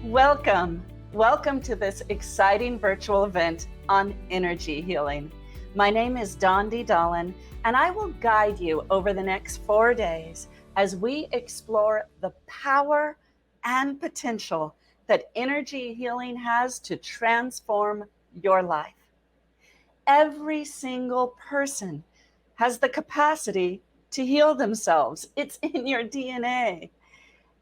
Welcome. Welcome to this exciting virtual event on energy healing. My name is Dondi Dolan, and I will guide you over the next 4 days as we explore the power and potential that energy healing has to transform your life. Every single person has the capacity to heal themselves. It's in your DNA.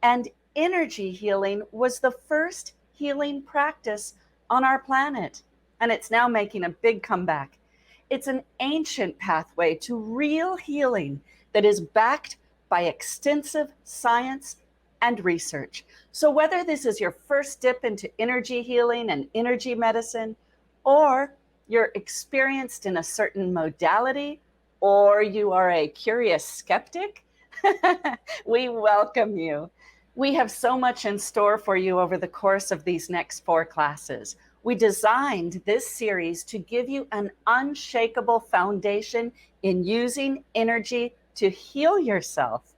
And energy healing was the first healing practice on our planet, and it's now making a big comeback. It's an ancient pathway to real healing that is backed by extensive science and research. So whether this is your first dip into energy healing and energy medicine, or you're experienced in a certain modality, or you are a curious skeptic, we welcome you. We have so much in store for you over the course of these next 4 classes. We designed this series to give you an unshakable foundation in using energy to heal yourself.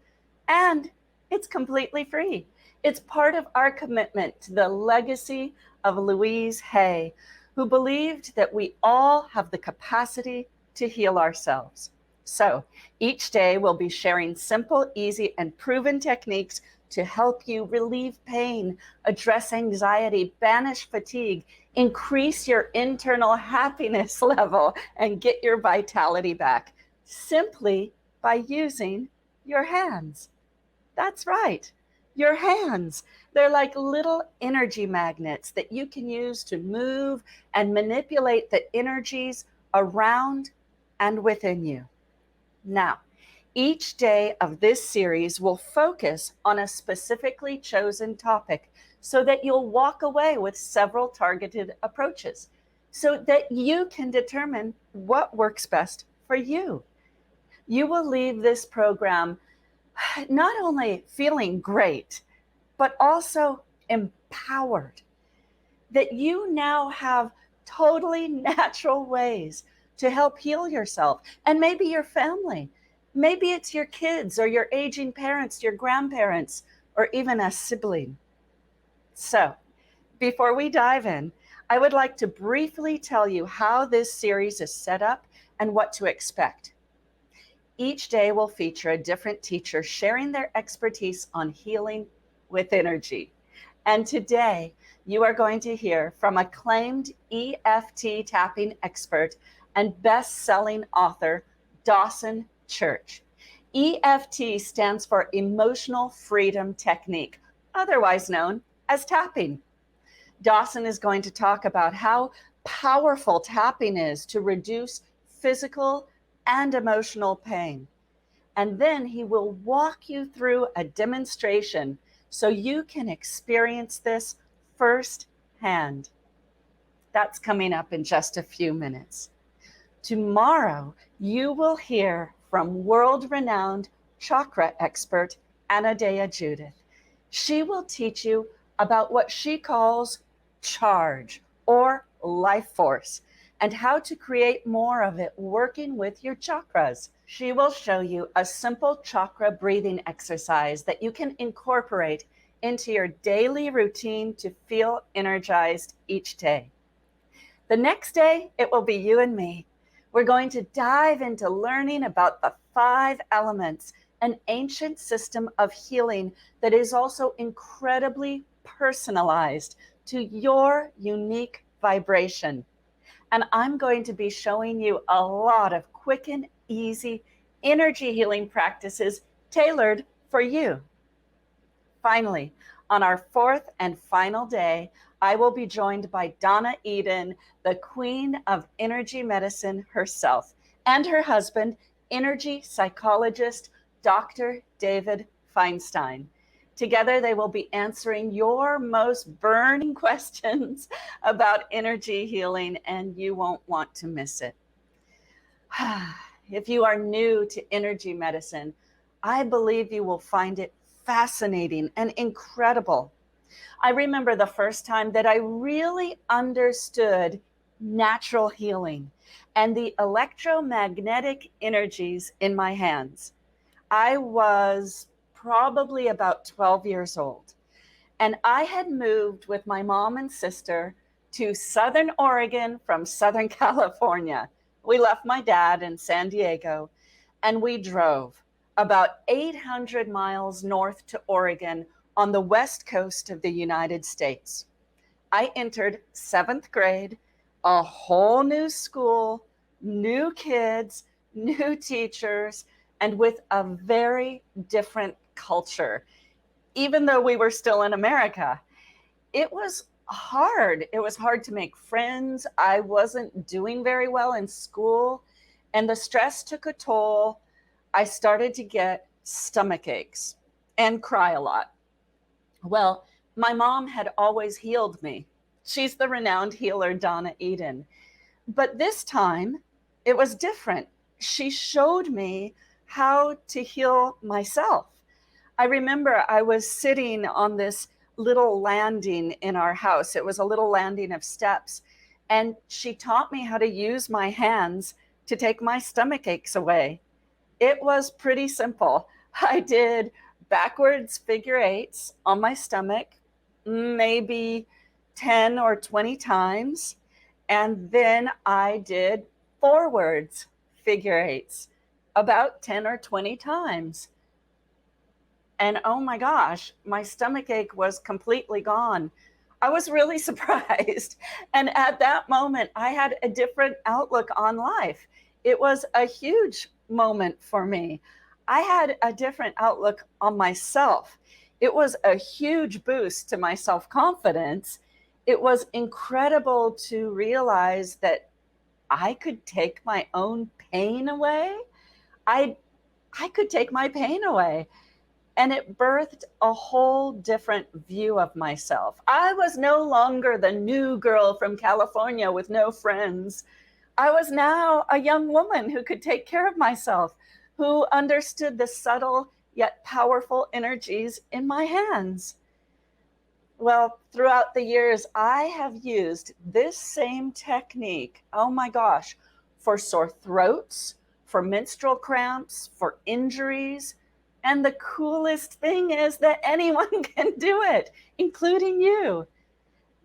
And it's completely free. It's part of our commitment to the legacy of Louise Hay, who believed that we all have the capacity to heal ourselves. So each day we'll be sharing simple, easy, and proven techniques to help you relieve pain, address anxiety, banish fatigue, increase your internal happiness level, and get your vitality back simply by using your hands. That's right, your hands. They're like little energy magnets that you can use to move and manipulate the energies around and within you. Now, each day of this series will focus on a specifically chosen topic so that you'll walk away with several targeted approaches so that you can determine what works best for you. You will leave this program not only feeling great, but also empowered, that you now have totally natural ways to help heal yourself and maybe your family. Maybe it's your kids or your aging parents, your grandparents, or even a sibling. So, before we dive in, I would like to briefly tell you how this series is set up and what to expect. Each day will feature a different teacher sharing their expertise on healing with energy. And today, you are going to hear from acclaimed EFT tapping expert and best-selling author, Dawson Church. EFT stands for Emotional Freedom Technique, otherwise known as tapping. Dawson is going to talk about how powerful tapping is to reduce physical and emotional pain. And then he will walk you through a demonstration so you can experience this firsthand. That's coming up in just a few minutes. Tomorrow, you will hear from world-renowned chakra expert Anodea Judith. She will teach you about what she calls charge or life force and how to create more of it working with your chakras. She will show you a simple chakra breathing exercise that you can incorporate into your daily routine to feel energized each day. The next day, it will be you and me. We're going to dive into learning about the 5 elements, an ancient system of healing that is also incredibly personalized to your unique vibration. And I'm going to be showing you a lot of quick and easy energy healing practices tailored for you. Finally, on our 4th and final day, I will be joined by Donna Eden, the queen of energy medicine herself, and her husband, energy psychologist, Dr. David Feinstein. Together, they will be answering your most burning questions about energy healing, and you won't want to miss it. If you are new to energy medicine, I believe you will find it fascinating and incredible. I remember the first time that I really understood natural healing and the electromagnetic energies in my hands. I was probably about 12 years old. And I had moved with my mom and sister to Southern Oregon from Southern California. We left my dad in San Diego and we drove about 800 miles north to Oregon on the west coast of the United States. I entered seventh grade, a whole new school, new kids, new teachers, and with a very different culture, even though we were still in America. It was hard. It was hard to make friends. I wasn't doing very well in school, and the stress took a toll. I started to get stomach aches and cry a lot. Well, my mom had always healed me. She's the renowned healer, Donna Eden. But this time, it was different. She showed me how to heal myself. I remember I was sitting on this little landing in our house. It was a little landing of steps. And she taught me how to use my hands to take my stomach aches away. It was pretty simple. I did backwards figure eights on my stomach, maybe 10 or 20 times. And then I did forwards figure eights about 10 or 20 times. And oh my gosh, my stomach ache was completely gone. I was really surprised. And at that moment, I had a different outlook on life. It was a huge moment for me. I had a different outlook on myself. It was a huge boost to my self-confidence. It was incredible to realize that I could take my own pain away. I could take my pain away. And it birthed a whole different view of myself. I was no longer the new girl from California with no friends. I was now a young woman who could take care of myself, who understood the subtle yet powerful energies in my hands. Well, throughout the years, I have used this same technique, oh my gosh, for sore throats, for menstrual cramps, for injuries. And the coolest thing is that anyone can do it, including you.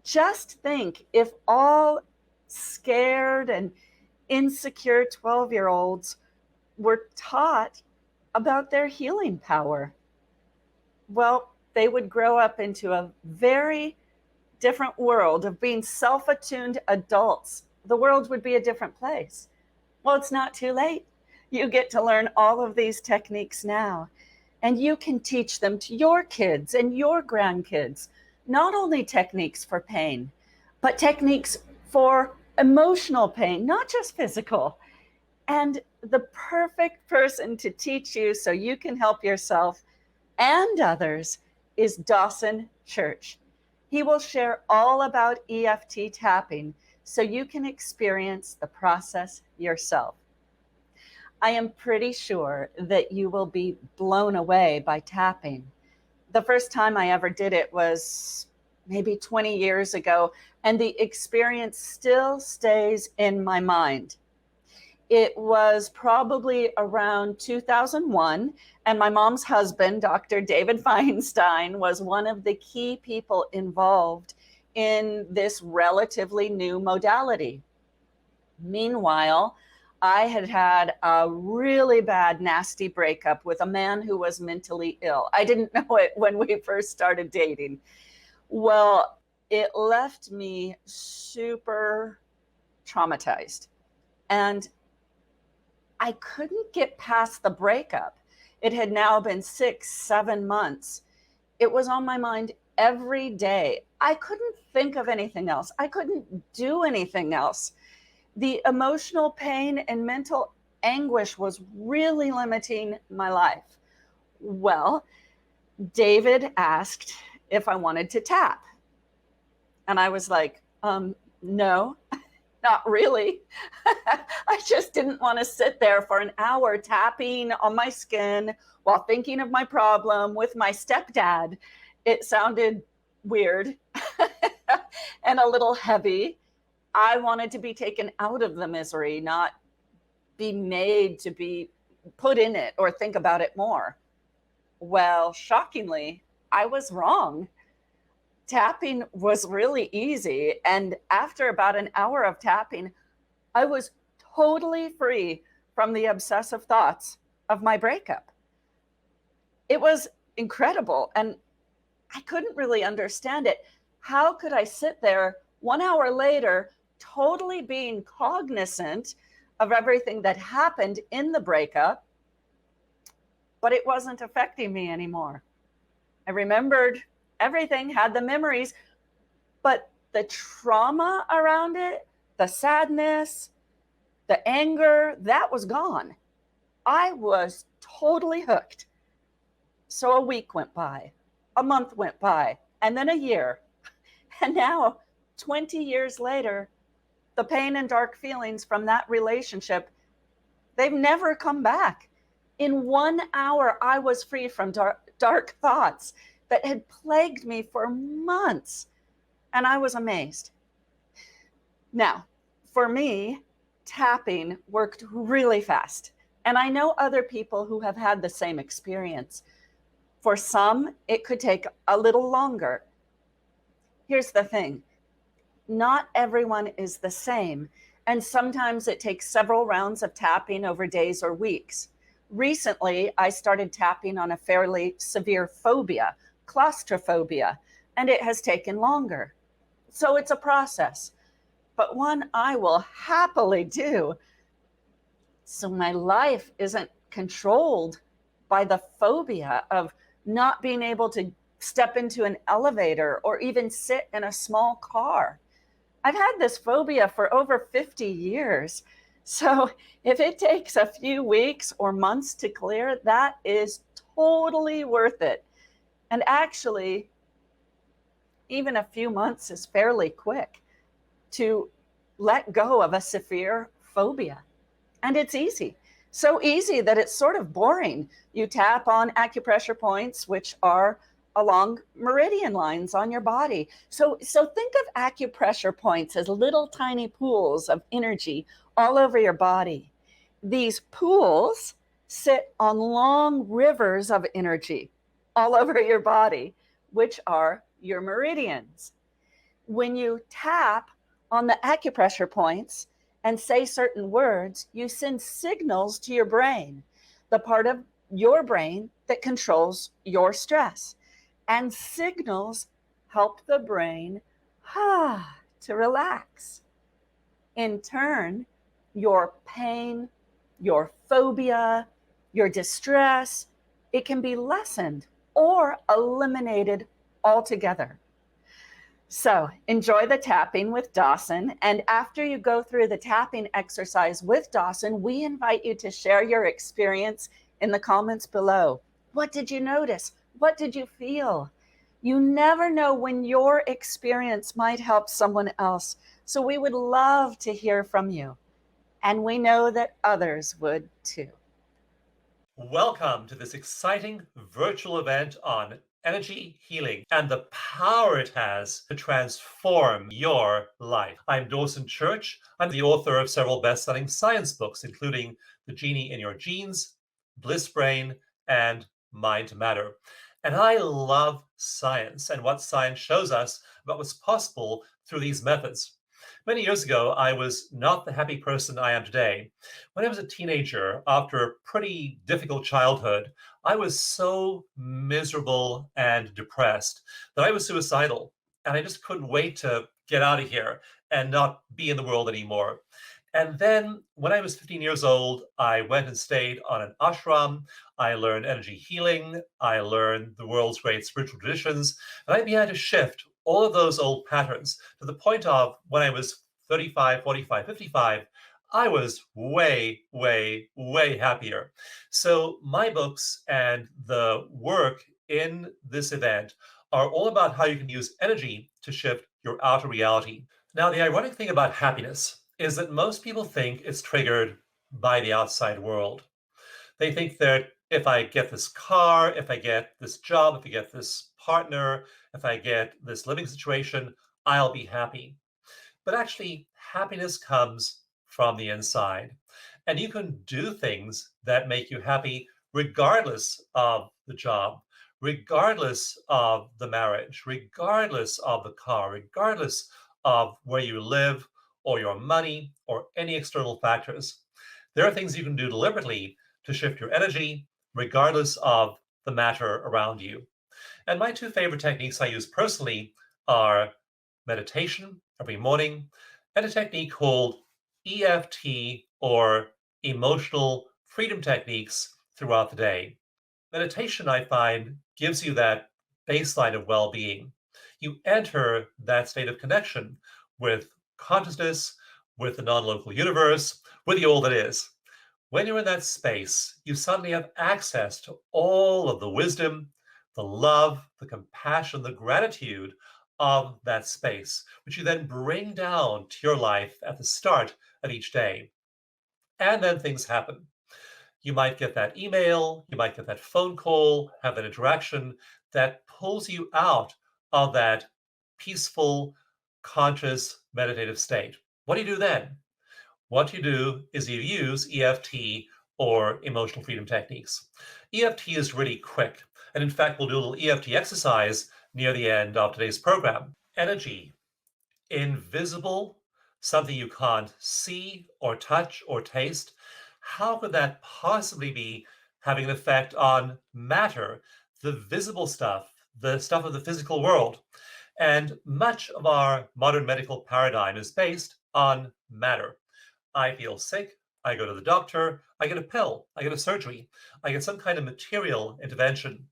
Just think if all scared and insecure 12-year-olds were taught about their healing power. Well, they would grow up into a very different world of being self-attuned adults. The world would be a different place. Well, it's not too late. You get to learn all of these techniques now, and you can teach them to your kids and your grandkids. Not only techniques for pain, but techniques for emotional pain, not just physical. And the perfect person to teach you so you can help yourself and others is Dawson Church. He will share all about EFT tapping so you can experience the process yourself. I am pretty sure that you will be blown away by tapping. The first time I ever did it was maybe 20 years ago, and the experience still stays in my mind. It was probably around 2001, and my mom's husband, Dr. David Feinstein, was one of the key people involved in this relatively new modality. Meanwhile, I had had a really bad, nasty breakup with a man who was mentally ill. I didn't know it when we first started dating. Well, it left me super traumatized. And I couldn't get past the breakup. It had now been 6, 7 months. It was on my mind every day. I couldn't think of anything else. I couldn't do anything else. The emotional pain and mental anguish was really limiting my life. Well, David asked if I wanted to tap. And I was like, no, not really. I just didn't want to sit there for an hour tapping on my skin while thinking of my problem with my stepdad. It sounded weird and a little heavy. I wanted to be taken out of the misery, not be made to be put in it or think about it more. Well, shockingly, I was wrong. tapping was really easy. And after about an hour of tapping, I was totally free from the obsessive thoughts of my breakup. It was incredible. And I couldn't really understand it. How could I sit there 1 hour later, totally being cognizant of everything that happened in the breakup, but it wasn't affecting me anymore? I remembered everything, had the memories, but the trauma around it, the sadness, the anger, that was gone. I was totally hooked. So a week went by, a month went by, and then a year. And now, 20 years later, the pain and dark feelings from that relationship, they've never come back. In 1 hour, I was free from dark thoughts that had plagued me for months. And I was amazed. Now, for me, tapping worked really fast. And I know other people who have had the same experience. For some, it could take a little longer. Here's the thing, not everyone is the same, and sometimes it takes several rounds of tapping over days or weeks. Recently, I started tapping on a fairly severe phobia, claustrophobia, and it has taken longer. So it's a process, but one I will happily do. So my life isn't controlled by the phobia of not being able to step into an elevator or even sit in a small car. I've had this phobia for over 50 years. So if it takes a few weeks or months to clear, that is totally worth it. And actually, even a few months is fairly quick to let go of a severe phobia. And it's easy. So easy that it's sort of boring. You tap on acupressure points, which are along meridian lines on your body. So think of acupressure points as little tiny pools of energy all over your body. These pools sit on long rivers of energy all over your body, which are your meridians. When you tap on the acupressure points and say certain words, you send signals to your brain, the part of your brain that controls your stress. And signals help the brain to relax. In turn, your pain, your phobia, your distress, it can be lessened or eliminated altogether. So enjoy the tapping with Dawson. And after you go through the tapping exercise with Dawson, we invite you to share your experience in the comments below. What did you notice? What did you feel? You never know when your experience might help someone else. So we would love to hear from you. And we know that others would too. Welcome to this exciting virtual event on energy healing and the power it has to transform your life. I'm Dawson Church. I'm the author of several best-selling science books, including The Genie in Your Genes, Bliss Brain, and Mind to Matter. And I love science and what science shows us about what's possible through these methods. Many years ago, I was not the happy person I am today. When I was a teenager, after a pretty difficult childhood, I was so miserable and depressed that I was suicidal. And I just couldn't wait to get out of here and not be in the world anymore. And then when I was 15 years old, I went and stayed on an ashram. I learned energy healing. I learned the world's great spiritual traditions. And I began to shift all of those old patterns to the point of when I was 35, 45, 55, I was way, way, way happier. So my books and the work in this event are all about how you can use energy to shift your outer reality. Now, the ironic thing about happiness is that most people think it's triggered by the outside world. They think that if I get this car, if I get this job, if I get this partner, if I get this living situation, I'll be happy. But actually, happiness comes from the inside. And you can do things that make you happy regardless of the job, regardless of the marriage, regardless of the car, regardless of where you live or your money or any external factors. There are things you can do deliberately to shift your energy, regardless of the matter around you. And my two favorite techniques I use personally are meditation every morning and a technique called EFT or emotional freedom techniques throughout the day. Meditation, I find, gives you that baseline of well being. You enter that state of connection with consciousness, with the non local universe, with the all that is. When you're in that space, you suddenly have access to all of the wisdom, the love, the compassion, the gratitude of that space, which you then bring down to your life at the start of each day. And then things happen. You might get that email, you might get that phone call, have that interaction that pulls you out of that peaceful, conscious, meditative state. What do you do then? What you do is you use EFT or emotional freedom techniques. EFT is really quick. And in fact, we'll do a little EFT exercise near the end of today's program. Energy, invisible, something you can't see or touch or taste. How could that possibly be having an effect on matter, the visible stuff, the stuff of the physical world? And much of our modern medical paradigm is based on matter. I feel sick, I go to the doctor, I get a pill, I get a surgery, I get some kind of material intervention.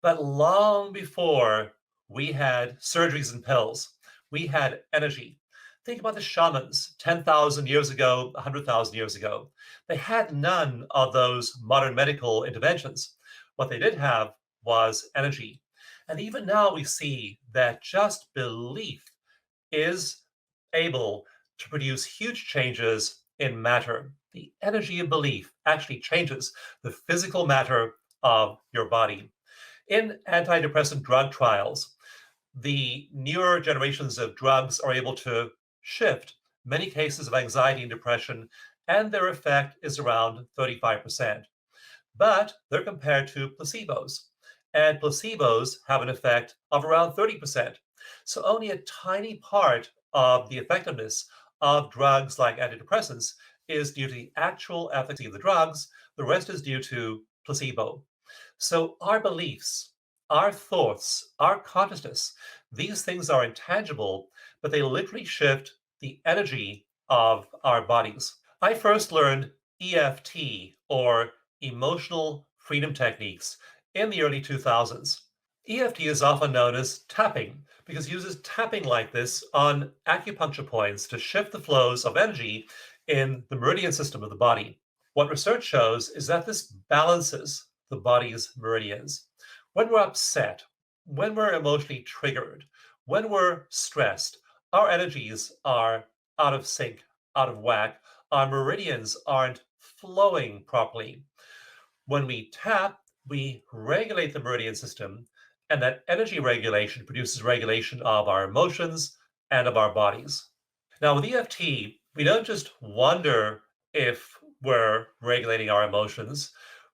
But long before we had surgeries and pills, we had energy. Think about the shamans 10,000 years ago, 100,000 years ago. They had none of those modern medical interventions. What they did have was energy. And even now we see that just belief is able to produce huge changes in matter. The energy of belief actually changes the physical matter of your body. In antidepressant drug trials, the newer generations of drugs are able to shift many cases of anxiety and depression, and their effect is around 35%. But they're compared to placebos, and placebos have an effect of around 30%. So only a tiny part of the effectiveness of drugs like antidepressants is due to the actual efficacy of the drugs. The rest is due to placebo. So our beliefs, our thoughts, our consciousness, these things are intangible, but they literally shift the energy of our bodies. I first learned EFT or emotional freedom techniques in the early 2000s. EFT is often known as tapping because it uses tapping like this on acupuncture points to shift the flows of energy in the meridian system of the body. What research shows is that this balances the body's meridians. When we're upset, when we're emotionally triggered, when we're stressed, our energies are out of sync, out of whack. Our meridians aren't flowing properly. When we tap, we regulate the meridian system, and that energy regulation produces regulation of our emotions and of our bodies. Now, with EFT, we don't just wonder if we're regulating our emotions,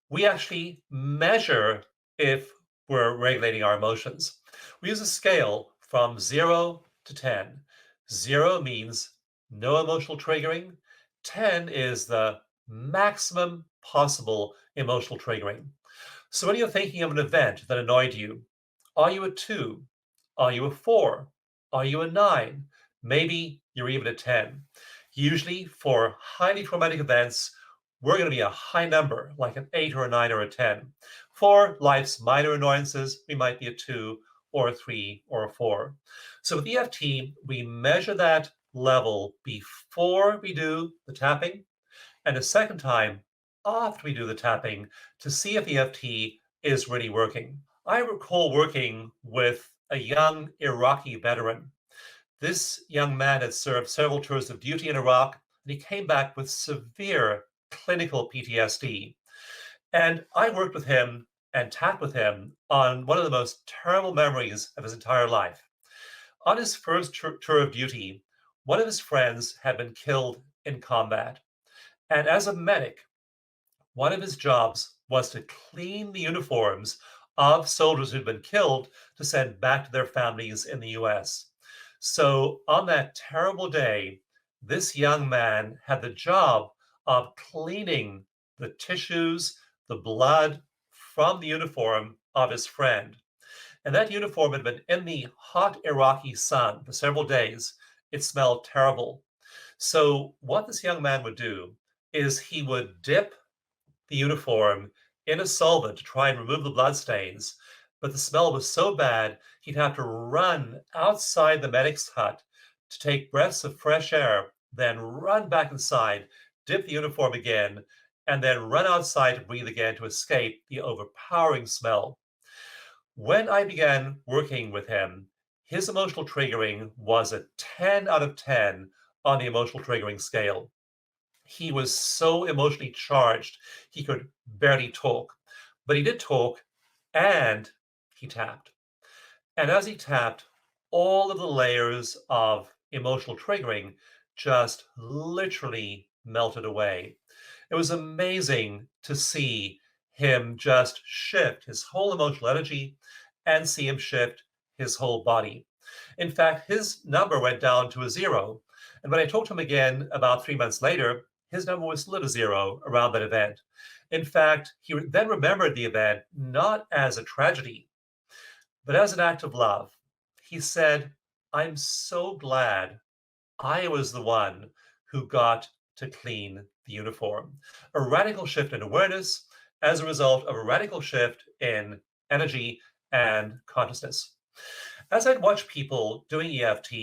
we actually measure if we're regulating our emotions. We use a scale from 0 to 10. 0 means no emotional triggering, 10 is the maximum possible emotional triggering. So when you're thinking of an event that annoyed you, are you a 2? Are you a 4? Are you a 9? Maybe you're even a 10. Usually for highly traumatic events, we're going to be a high number, like an 8 or a 9 or a 10. For life's minor annoyances, we might be a 2 or a 3 or a 4. So with EFT, we measure that level before we do the tapping, and a second time after we do the tapping to see if EFT is really working. I recall working with a young Iraqi veteran. This young man had served several tours of duty in Iraq, and he came back with severe clinical PTSD. And I worked with him and tapped with him on one of the most terrible memories of his entire life. On his first tour of duty, one of his friends had been killed in combat. And as a medic, one of his jobs was to clean the uniforms of soldiers who'd been killed to send back to their families in the US. So on that terrible day, this young man had the job of cleaning the tissues, the blood from the uniform of his friend. And that uniform had been in the hot Iraqi sun for several days. It smelled terrible. So, what this young man would do is he would dip the uniform in a solvent to try and remove the bloodstains. But the smell was so bad, he'd have to run outside the medic's hut to take breaths of fresh air, then run back inside, dip the uniform again, and then run outside to breathe again to escape the overpowering smell. When I began working with him, his emotional triggering was a 10 out of 10 on the emotional triggering scale. He was so emotionally charged, he could barely talk, but he did talk and he tapped. And as he tapped, all of the layers of emotional triggering just literally melted away. It was amazing to see him just shift his whole emotional energy and see him shift his whole body. In fact, his number went down to a zero. And when I talked to him again about 3 months later, his number was still at a zero around that event. In fact, he then remembered the event not as a tragedy, but as an act of love. He said, I'm so glad I was the one who got to clean the uniform. A radical shift in awareness as a result of a radical shift in energy and consciousness. As I'd watch people doing EFT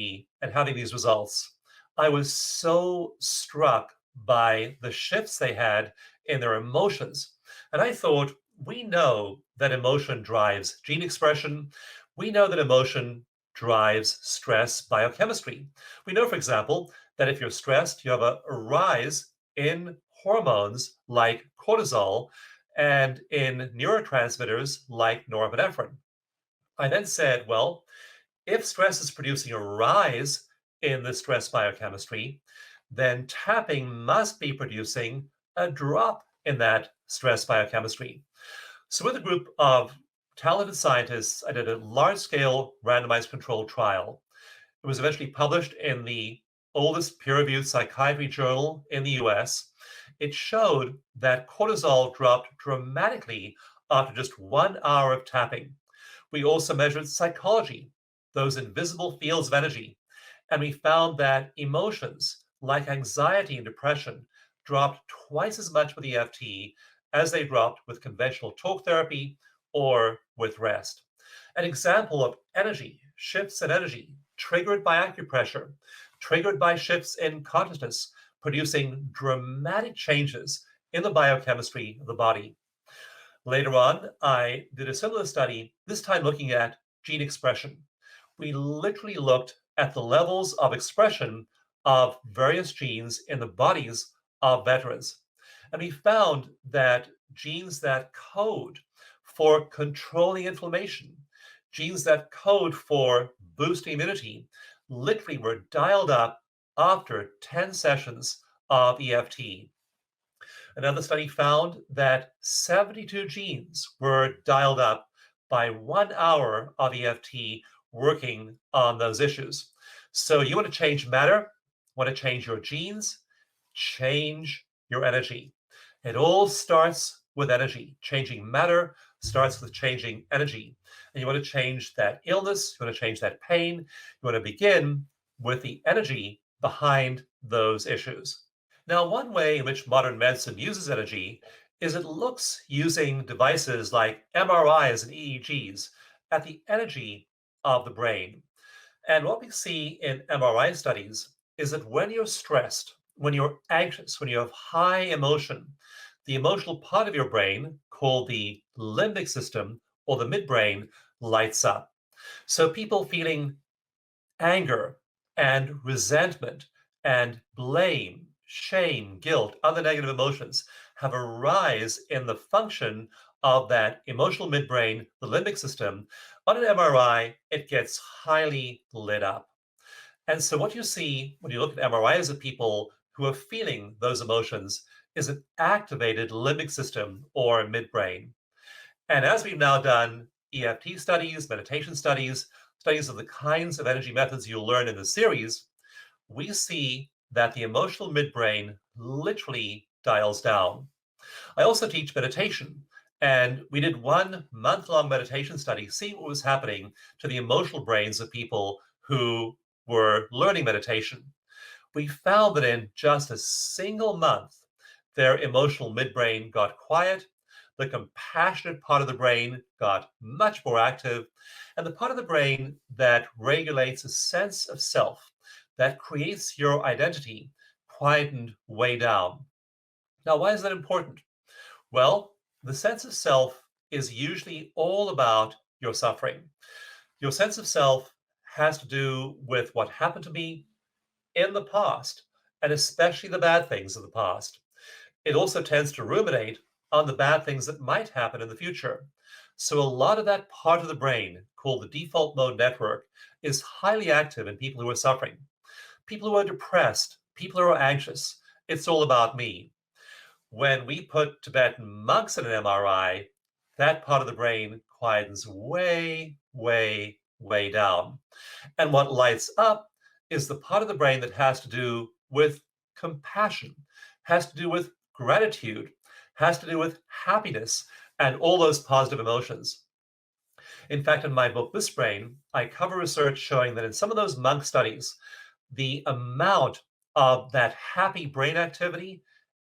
and having these results, I was so struck by the shifts they had in their emotions. And I thought, we know that emotion drives gene expression. We know that emotion drives stress biochemistry. We know, for example, that if you're stressed, you have a rise in hormones like cortisol and in neurotransmitters like norepinephrine. I then said, well, if stress is producing a rise in the stress biochemistry, then tapping must be producing a drop in that stress biochemistry. So, with a group of talented scientists, I did a large scale randomized controlled trial. It was eventually published in the oldest peer reviewed psychiatry journal in the US. It showed that cortisol dropped dramatically after just 1 hour of tapping. We also measured psychology, those invisible fields of energy, and we found that emotions like anxiety and depression dropped twice as much with EFT as they dropped with conventional talk therapy or with rest. An example of energy, shifts in energy, triggered by acupressure, triggered by shifts in consciousness, producing dramatic changes in the biochemistry of the body. Later on, I did a similar study, this time looking at gene expression. We literally looked at the levels of expression of various genes in the bodies of veterans. And we found that genes that code for controlling inflammation, genes that code for boosting immunity, literally were dialed up after 10 sessions of EFT. Another study found that 72 genes were dialed up by 1 hour of EFT working on those issues. So you want to change matter, want to change your genes, change your energy. It all starts with energy. Changing matter starts with changing energy. And you want to change that illness, you want to change that pain, you want to begin with the energy behind those issues. Now, one way in which modern medicine uses energy is it looks using devices like MRIs and EEGs at the energy of the brain. And what we see in MRI studies is that when you're stressed, when you're anxious, when you have high emotion, the emotional part of your brain, called the limbic system or the midbrain, lights up. So people feeling anger and resentment and blame, shame, guilt, other negative emotions have a rise in the function of that emotional midbrain, the limbic system. On an MRI, it gets highly lit up. And so, what you see when you look at MRIs of people who are feeling those emotions is an activated limbic system or midbrain. And as we've now done EFT studies, meditation studies, studies of the kinds of energy methods you'll learn in the series, we see that the emotional midbrain literally dials down. I also teach meditation, and we did 1 month-long meditation study, see what was happening to the emotional brains of people who were learning meditation. We found that in just a single month, their emotional midbrain got quiet, the compassionate part of the brain got much more active, and the part of the brain that regulates a sense of self, that creates your identity, quietened way down. Now, why is that important? Well, the sense of self is usually all about your suffering. Your sense of self has to do with what happened to me in the past, and especially the bad things of the past. It also tends to ruminate on the bad things that might happen in the future. So, a lot of that part of the brain, called the default mode network, is highly active in people who are suffering. People who are depressed, people who are anxious. It's all about me. When we put Tibetan monks in an MRI, that part of the brain quietens way, way, way down. And what lights up is the part of the brain that has to do with compassion, has to do with gratitude, has to do with happiness, and all those positive emotions. In fact, in my book, This Brain, I cover research showing that in some of those monk studies, the amount of that happy brain activity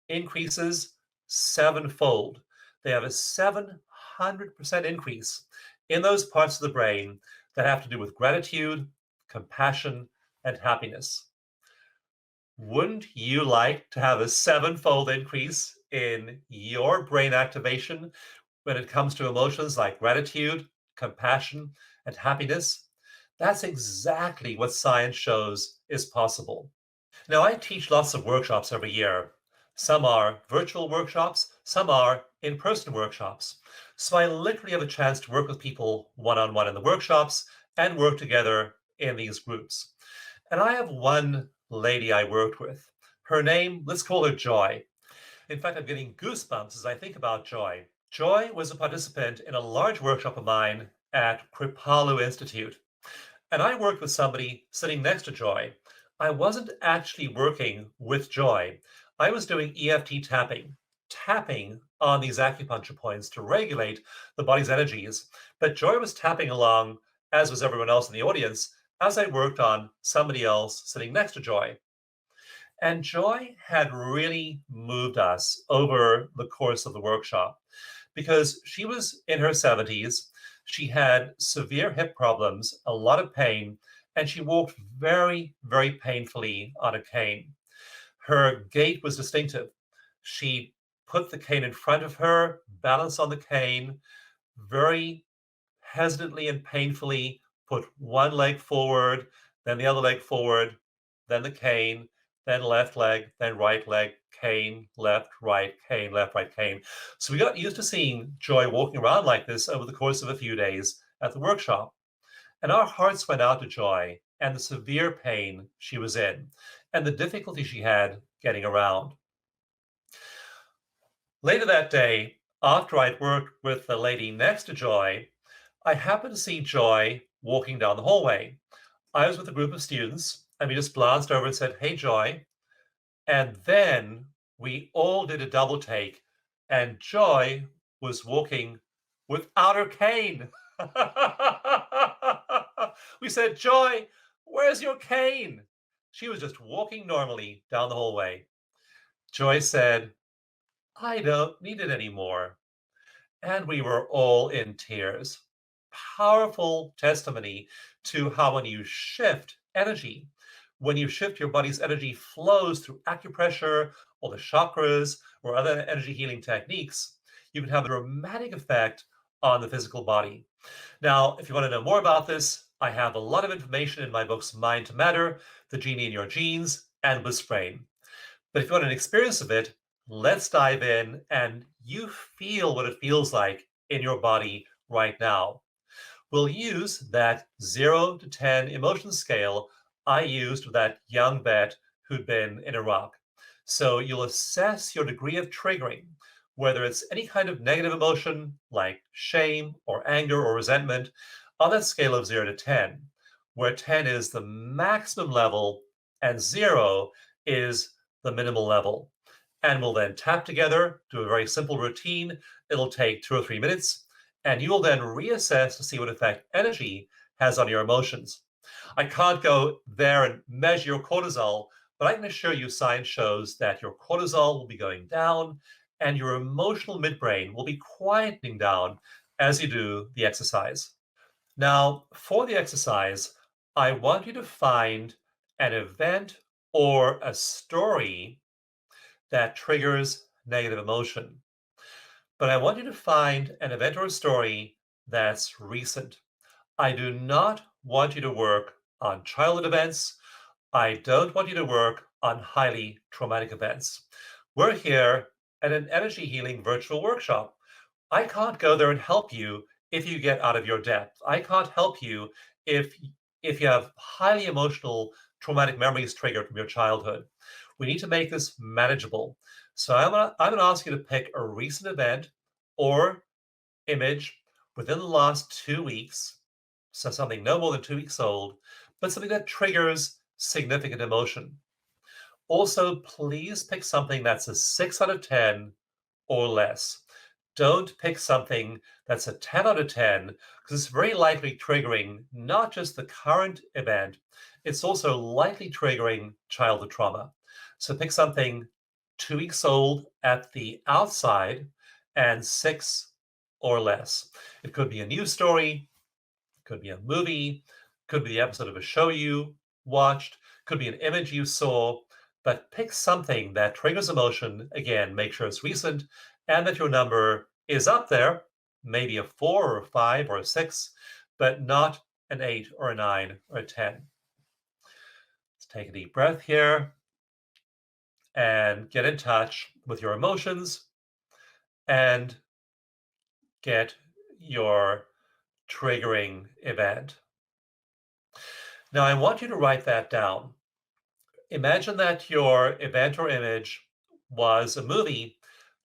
increases sevenfold. They have a 700% increase in those parts of the brain that have to do with gratitude, compassion, and happiness. Wouldn't you like to have a sevenfold increase in your brain activation when it comes to emotions like gratitude, compassion, and happiness? That's exactly what science shows is possible. Now, I teach lots of workshops every year. Some are virtual workshops, some are in person workshops. So I literally have a chance to work with people one on one in the workshops and work together in these groups. And I have one lady I worked with. Her name, let's call her Joy. In fact, I'm getting goosebumps as I think about Joy. Joy was a participant in a large workshop of mine at Kripalu Institute. And I worked with somebody sitting next to Joy. I wasn't actually working with Joy. I was doing EFT tapping on these acupuncture points to regulate the body's energies. But Joy was tapping along, as was everyone else in the audience, as I worked on somebody else sitting next to Joy. And Joy had really moved us over the course of the workshop because she was in her 70s. She had severe hip problems, a lot of pain, and she walked very, very painfully on a cane. Her gait was distinctive. She put the cane in front of her, balanced on the cane, very hesitantly and painfully put one leg forward, then the other leg forward, then the cane, then left leg, then right leg, cane, left, right, cane, left, right, cane. So we got used to seeing Joy walking around like this over the course of a few days at the workshop. And our hearts went out to Joy and the severe pain she was in and the difficulty she had getting around. Later that day, after I'd worked with the lady next to Joy, I happened to see Joy walking down the hallway. I was with a group of students, and we just glanced over and said, "Hey, Joy." And then we all did a double take, and Joy was walking without her cane. We said, "Joy, where's your cane?" She was just walking normally down the hallway. Joy said, "I don't need it anymore." And we were all in tears. Powerful testimony to how when you shift energy, when you shift your body's energy flows through acupressure or the chakras or other energy healing techniques, you can have a dramatic effect on the physical body. Now, if you want to know more about this, I have a lot of information in my books Mind to Matter, The Genie in Your Genes, and Bliss Brain. But if you want an experience of it, let's dive in and you feel what it feels like in your body right now. We'll use that 0 to 10 emotion scale I used with that young vet who'd been in Iraq. So you'll assess your degree of triggering. whether it's any kind of negative emotion like shame or anger or resentment, on that scale of 0 to 10, where 10 is the maximum level and 0 is the minimal level. And we'll then tap together, do a very simple routine. It'll take 2 or 3 minutes, and you will then reassess to see what effect energy has on your emotions. I can't go there and measure your cortisol, but I can assure you science shows that your cortisol will be going down and your emotional midbrain will be quietening down as you do the exercise. Now, for the exercise, I want you to find an event or a story that triggers negative emotion. But I want you to find an event or a story that's recent. I do not want you to work on childhood events. I don't want you to work on highly traumatic events. We're here at an energy healing virtual workshop. I can't go there and help you if you get out of your depth. I can't help you if if you have highly emotional traumatic memories triggered from your childhood. We need to make this manageable. So I'm gonna ask you to pick a recent event or image within the last 2 weeks, so something no more than 2 weeks old, but something that triggers significant emotion. Also, please pick something that's a 6 out of 10 or less. Don't pick something that's a 10 out of 10 because it's very likely triggering not just the current event, it's also likely triggering childhood trauma. So pick something 2 weeks old at the outside and 6 or less. It could be a news story, could be a movie, could be the episode of a show you watched, could be an image you saw, but pick something that triggers emotion. Again, make sure it's recent and that your number is up there, maybe a 4 or a 5 or a 6, but not an 8 or a 9 or a 10. Let's take a deep breath here and get in touch with your emotions and get your triggering event. Now, I want you to write that down. Imagine that your event or image was a movie.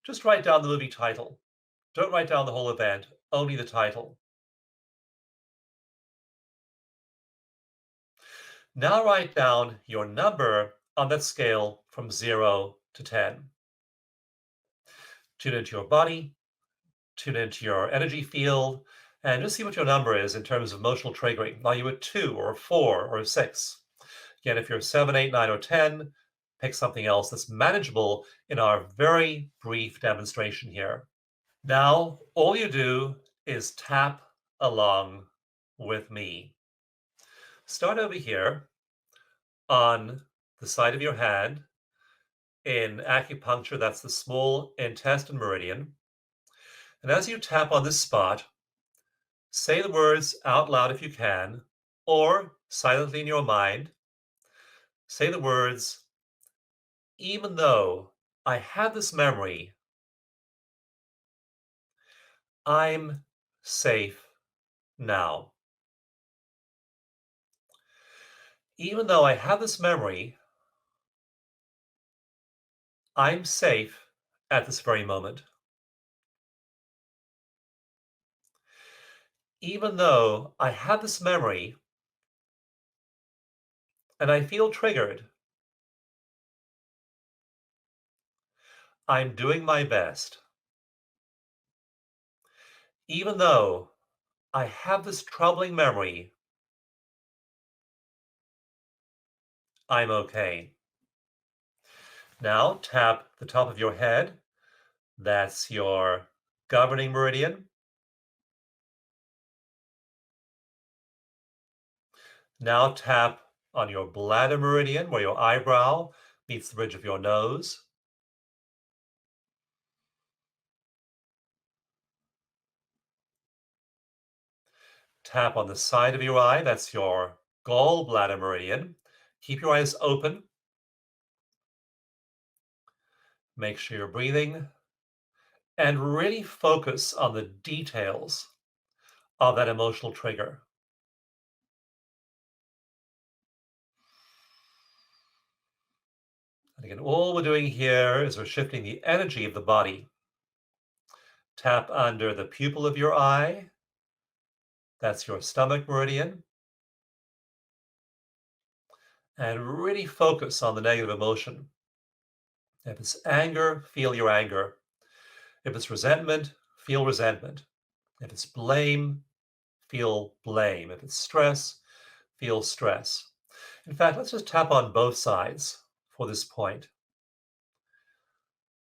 Just write down the movie title. Don't write down the whole event, only the title. Now write down your number on that scale from 0 to 10. Tune into your body, tune into your energy field, and just see what your number is in terms of emotional triggering. Are you a 2 or a 4 or a 6? Again, if you're 7, 8, 9, or 10, pick something else that's manageable in our very brief demonstration here. Now, all you do is tap along with me. Start over here on the side of your hand. In acupuncture, that's the small intestine meridian. And as you tap on this spot, say the words out loud if you can, or silently in your mind. Say the words, even though I have this memory, I'm safe now. Even though I have this memory, I'm safe at this very moment. Even though I have this memory and I feel triggered, I'm doing my best. Even though I have this troubling memory, I'm okay. Now tap the top of your head. That's your governing meridian. Now tap on your bladder meridian where your eyebrow meets the bridge of your nose. Tap on the side of your eye. That's your gallbladder meridian. Keep your eyes open. Make sure you're breathing and really focus on the details of that emotional trigger. And again, all we're doing here is we're shifting the energy of the body. Tap under the pupil of your eye. That's your stomach meridian. And really focus on the negative emotion. If it's anger, feel your anger. If it's resentment, feel resentment. If it's blame, feel blame. If it's stress, feel stress. In fact, let's just tap on both sides for this point.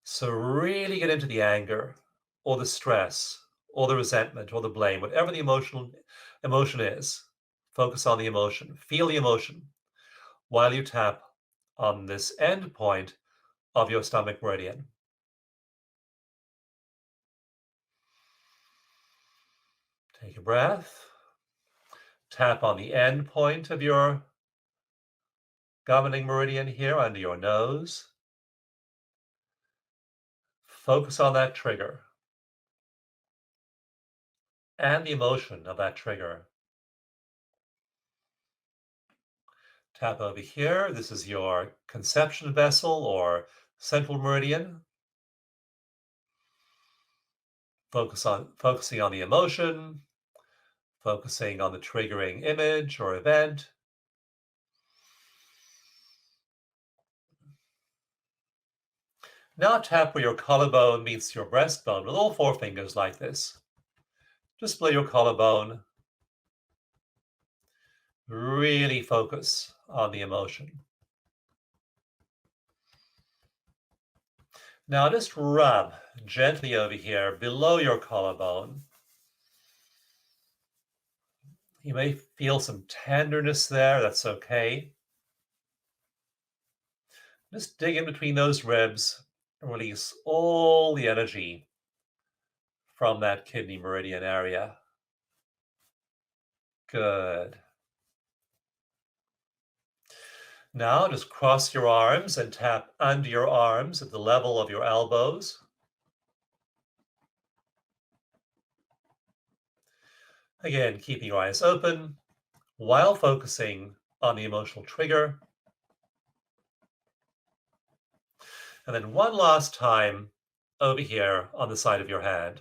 So really get into the anger or the stress or the resentment or the blame, whatever the emotion is. Focus on the emotion, feel the emotion while you tap on this end point of your stomach meridian. Take a breath. Tap on the end point of your governing meridian here under your nose. Focus on that trigger and the emotion of that trigger. Tap over here. This is your conception vessel or central meridian. Focusing on the emotion, focusing on the triggering image or event. Now tap where your collarbone meets your breastbone with all four fingers like this. Just below your collarbone. Really focus on the emotion. Now just rub gently over here below your collarbone. You may feel some tenderness there, that's okay. Just dig in between those ribs and release all the energy from that kidney meridian area. Good. Now just cross your arms and tap under your arms at the level of your elbows. Again, keeping your eyes open while focusing on the emotional trigger. And then one last time over here on the side of your hand.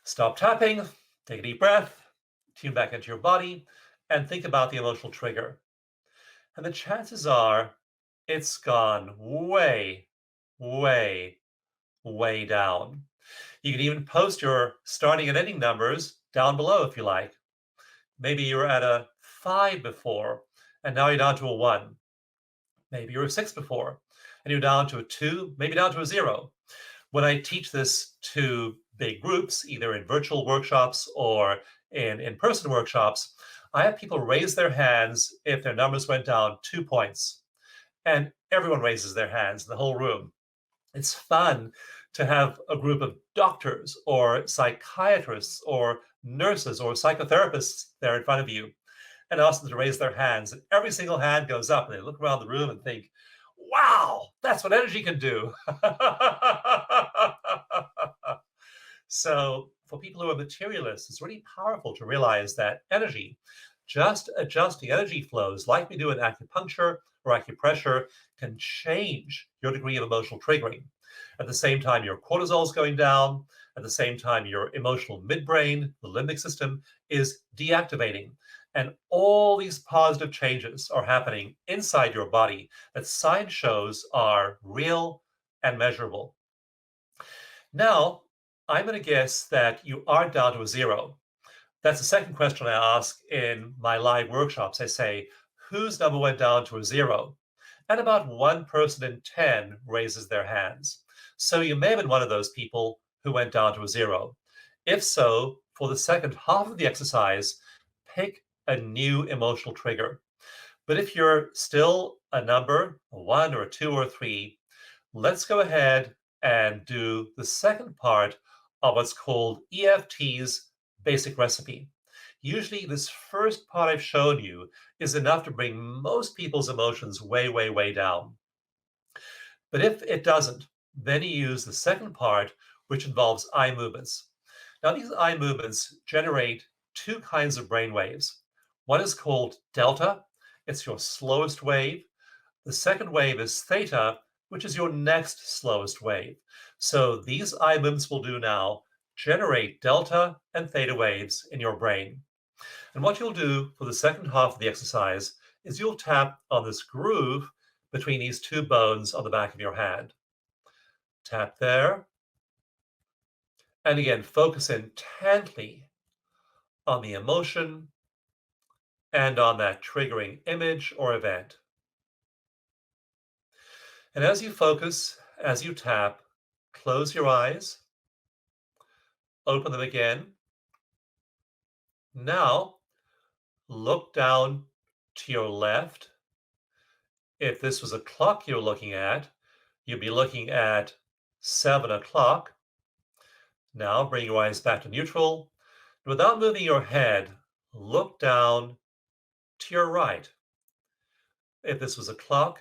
Stop tapping, take a deep breath, tune back into your body, and think about the emotional trigger. And the chances are it's gone way, way, way down. You can even post your starting and ending numbers down below if you like. Maybe you were at a 5 before, and now you're down to a 1. Maybe you were a 6 before, and you're down to a 2, maybe down to a 0. When I teach this to big groups, either in virtual workshops or in in-person workshops, I have people raise their hands if their numbers went down 2 points. And everyone raises their hands in the whole room. It's fun to have a group of doctors or psychiatrists or nurses or psychotherapists there in front of you and ask them to raise their hands. And every single hand goes up and they look around the room and think, wow, that's what energy can do. So for people who are materialists, it's really powerful to realize that energy, just adjusting energy flows like we do in acupuncture or acupressure, can change your degree of emotional triggering. At the same time, your cortisol is going down. At the same time, your emotional midbrain, the limbic system, is deactivating. And all these positive changes are happening inside your body that science shows are real and measurable. Now, I'm going to guess that you are down to a 0. That's the second question I ask in my live workshops. I say, whose number went down to a 0? And about 1 person in 10 raises their hands. So you may have been one of those people who went down to a 0. If so, for the second half of the exercise, pick a new emotional trigger. But if you're still a number, a 1 or a 2 or a 3, let's go ahead and do the second part of what's called EFT's basic recipe. Usually this first part I've shown you is enough to bring most people's emotions way, way, way down. But if it doesn't, then you use the second part, which involves eye movements. Now, these eye movements generate 2 kinds of brain waves. One is called delta. It's your slowest wave. The second wave is theta, which is your next slowest wave. So these eye movements will do now generate delta and theta waves in your brain. And what you'll do for the second half of the exercise is you'll tap on this groove between these two bones on the back of your hand. Tap there. And again, focus intently on the emotion and on that triggering image or event. And as you focus, as you tap, close your eyes, open them again. Now, look down to your left. If this was a clock you're looking at, you'd be looking at 7 o'clock. Now, bring your eyes back to neutral. Without moving your head, look down to your right. If this was a clock,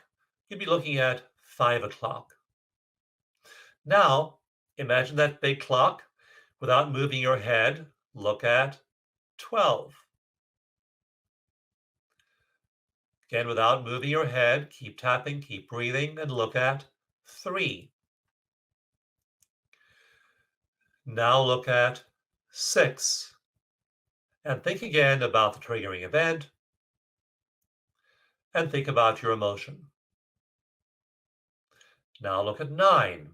you'd be looking at 5 o'clock. Now, imagine that big clock. Without moving your head, look at 12. Again, without moving your head, keep tapping, keep breathing, and look at 3. Now look at 6. And think again about the triggering event, and think about your emotion. Now look at 9.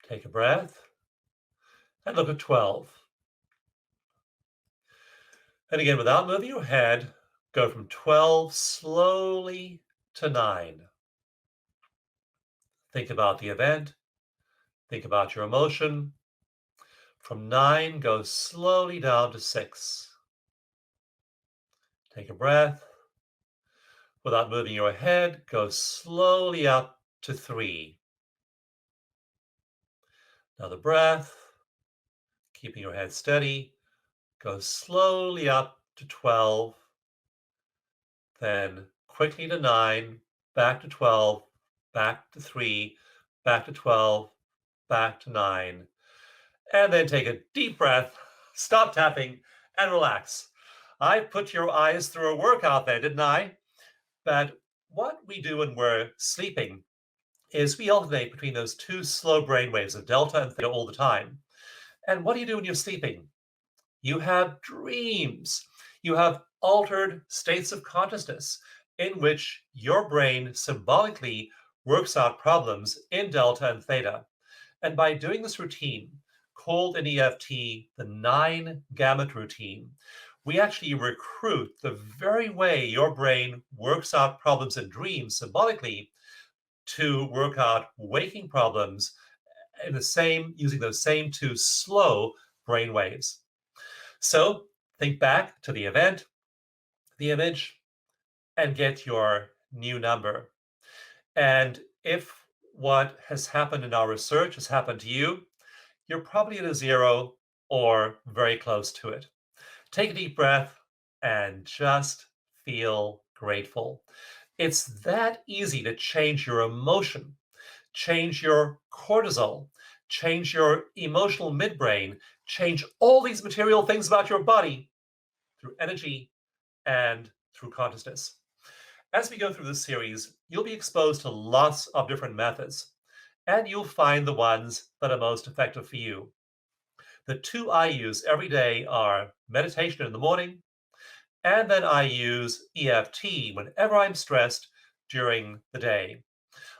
Take a breath, and look at 12. And again, without moving your head, go from 12 slowly to 9. Think about the event. Think about your emotion. From 9, go slowly down to 6. Take a breath. Without moving your head, go slowly up to 3. Another breath. Keeping your head steady. Go slowly up to 12. Then quickly to 9, back to 12, back to 3, back to 12, back to 9. And then take a deep breath, stop tapping, and relax. I put your eyes through a workout there, didn't I? But what we do when we're sleeping is we alternate between those two slow brain waves of delta and theta all the time. And what do you do when you're sleeping? You have dreams. You have altered states of consciousness in which your brain symbolically works out problems in delta and theta. And by doing this routine, called in EFT the 9 gamut routine, we actually recruit the very way your brain works out problems in dreams symbolically to work out waking problems in using those same two slow brain waves. So think back to the event, the image, and get your new number. And if what has happened in our research has happened to you, you're probably at a 0 or very close to it. Take a deep breath and just feel grateful. It's that easy to change your emotion, change your cortisol, change your emotional midbrain, change all these material things about your body through energy and through consciousness. As we go through this series, you'll be exposed to lots of different methods, and you'll find the ones that are most effective for you. The two I use every day are meditation in the morning, and then I use EFT whenever I'm stressed during the day.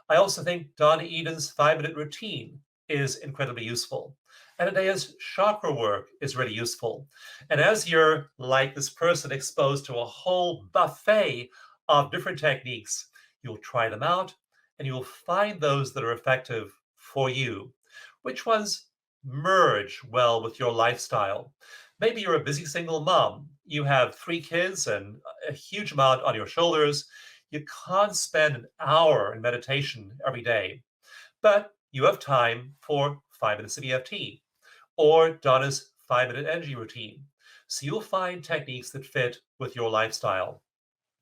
I also think Donna Eden's 5-minute routine is incredibly useful. And Adaya's chakra work is really useful. And as you're like this person exposed to a whole buffet of different techniques, you'll try them out and you'll find those that are effective for you. Which ones merge well with your lifestyle? Maybe you're a busy single mom. You have 3 kids and a huge amount on your shoulders. You can't spend an hour in meditation every day, but you have time for 5 minutes of EFT or Donna's 5-minute energy routine. So you'll find techniques that fit with your lifestyle.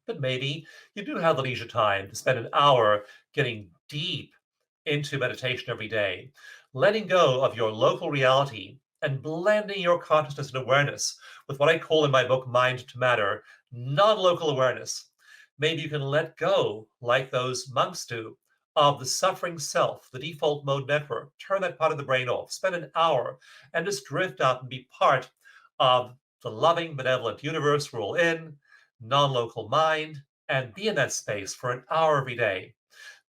But maybe you do have the leisure time to spend an hour getting deep into meditation every day, letting go of your local reality and blending your consciousness and awareness with what I call in my book, Mind to Matter, non-local awareness. Maybe you can let go, like those monks do, of the suffering self, the default mode network. Turn that part of the brain off. Spend an hour and just drift out and be part of the loving, benevolent universe. We're all in, non-local mind, and be in that space for an hour every day.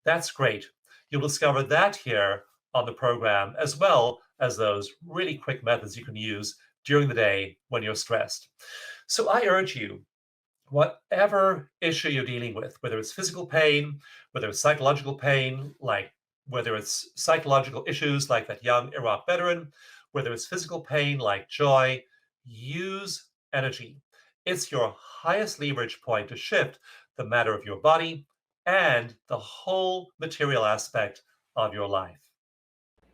That's great. You'll discover that here on the program, as well as those really quick methods you can use during the day when you're stressed. So I urge you, whatever issue you're dealing with, whether it's physical pain, whether it's psychological pain, like whether it's psychological issues like that young Iraq veteran, whether it's physical pain like Joy, use energy. It's your highest leverage point to shift the matter of your body and the whole material aspect of your life.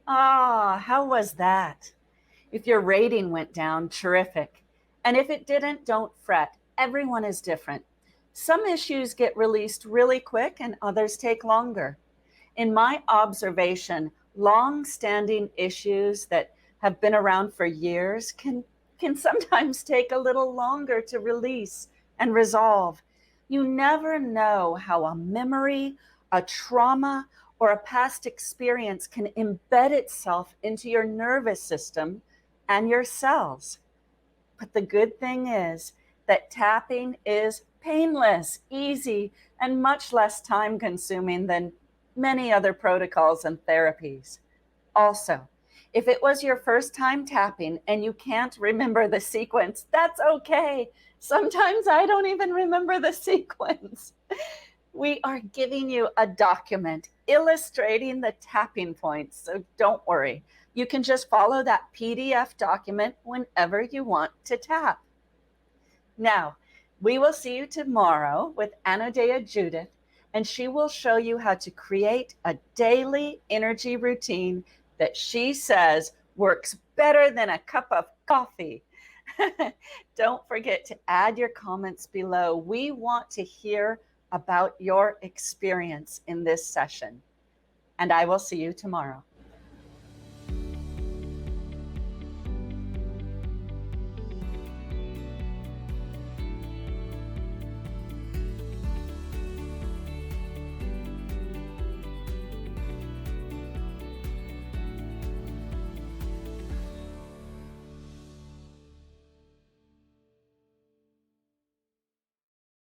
Ah, how was that? If your rating went down, terrific. And if it didn't, don't fret. Everyone is different. Some issues get released really quick and others take longer. In my observation, long-standing issues that have been around for years can sometimes take a little longer to release and resolve. You never know how a memory, a trauma, or a past experience can embed itself into your nervous system and your cells. But the good thing is that tapping is painless, easy, and much less time consuming than many other protocols and therapies. Also, if it was your first time tapping and you can't remember the sequence, that's okay. Sometimes I don't even remember the sequence. We are giving you a document illustrating the tapping points, so don't worry. You can just follow that PDF document whenever you want to tap. Now, we will see you tomorrow with Anodea Judith, and she will show you how to create a daily energy routine that she says works better than a cup of coffee. Don't forget to add your comments below. We want to hear about your experience in this session. And I will see you tomorrow.